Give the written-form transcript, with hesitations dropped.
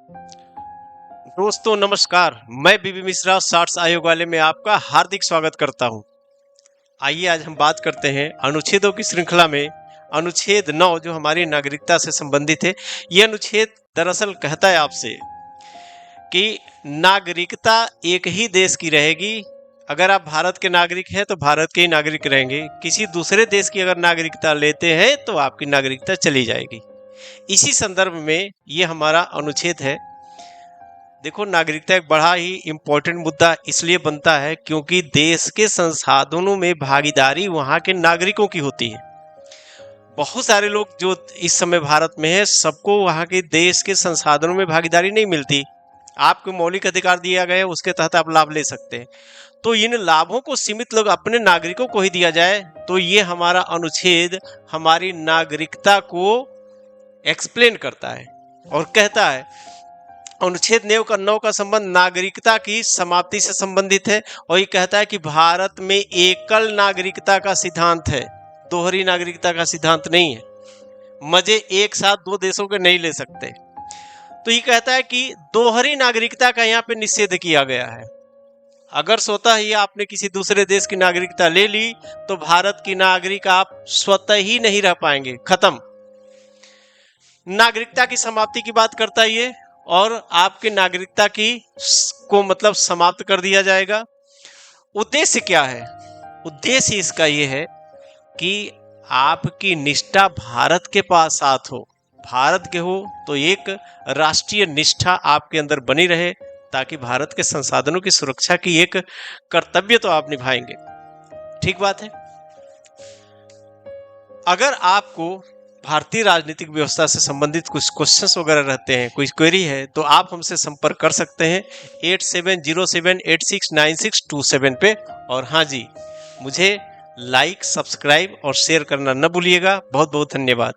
दोस्तों नमस्कार। मैं बीबी मिश्रा शॉर्ट्स आयोग वाले में आपका हार्दिक स्वागत करता हूं। आइए आज हम बात करते हैं अनुच्छेदों की श्रृंखला में अनुच्छेद 9 जो हमारी नागरिकता से संबंधित है। यह अनुच्छेद दरअसल कहता है आपसे कि नागरिकता एक ही देश की रहेगी। अगर आप भारत के नागरिक हैं तो भारत के ही नागरिक रहेंगे। किसी दूसरे देश की अगर नागरिकता लेते हैं तो आपकी नागरिकता चली जाएगी। इसी संदर्भ में ये हमारा अनुच्छेद है। देखो, नागरिकता एक बड़ा ही इम्पोर्टेंट मुद्दा इसलिए बनता है क्योंकि देश के संसाधनों में भागीदारी वहाँ के नागरिकों की होती है। बहुत सारे लोग जो इस समय भारत में है, सबको वहाँ के देश के संसाधनों में भागीदारी नहीं मिलती। आपको मौलिक अधिकार दिया गया है, उसके तहत आप लाभ ले सकते हैं। तो इन लाभों को सीमित लोग अपने नागरिकों को ही दिया जाए तो ये हमारा अनुच्छेद हमारी नागरिकता को एक्सप्लेन करता है और कहता है अनुच्छेद 9 का संबंध नागरिकता की समाप्ति से संबंधित है और ये कहता है कि भारत में एकल नागरिकता का सिद्धांत है, दोहरी नागरिकता का सिद्धांत नहीं है। मजे एक साथ दो देशों के नहीं ले सकते। तो ये कहता है कि दोहरी नागरिकता का यहाँ पे निषेध किया गया है। अगर स्वतः ही आपने किसी दूसरे देश की नागरिकता ले ली तो भारत की नागरिक आप स्वतः ही नहीं रह पाएंगे, खत्म। नागरिकता की समाप्ति की बात करता है ये, और आपकी नागरिकता की को मतलब समाप्त कर दिया जाएगा। उद्देश्य क्या है? उद्देश्य इसका ये है कि आपकी निष्ठा भारत के पास साथ हो। भारत के हो तो एक राष्ट्रीय निष्ठा आपके अंदर बनी रहे ताकि भारत के संसाधनों की सुरक्षा की एक कर्तव्य तो आप निभाएंगे। ठीक बात है। अगर आपको भारतीय राजनीतिक व्यवस्था से संबंधित कुछ क्वेश्चंस वगैरह रहते हैं, कोई क्वेरी है, तो आप हमसे संपर्क कर सकते हैं 8707869627 पे। और हाँ जी, मुझे लाइक, सब्सक्राइब और शेयर करना न भूलिएगा। बहुत बहुत धन्यवाद।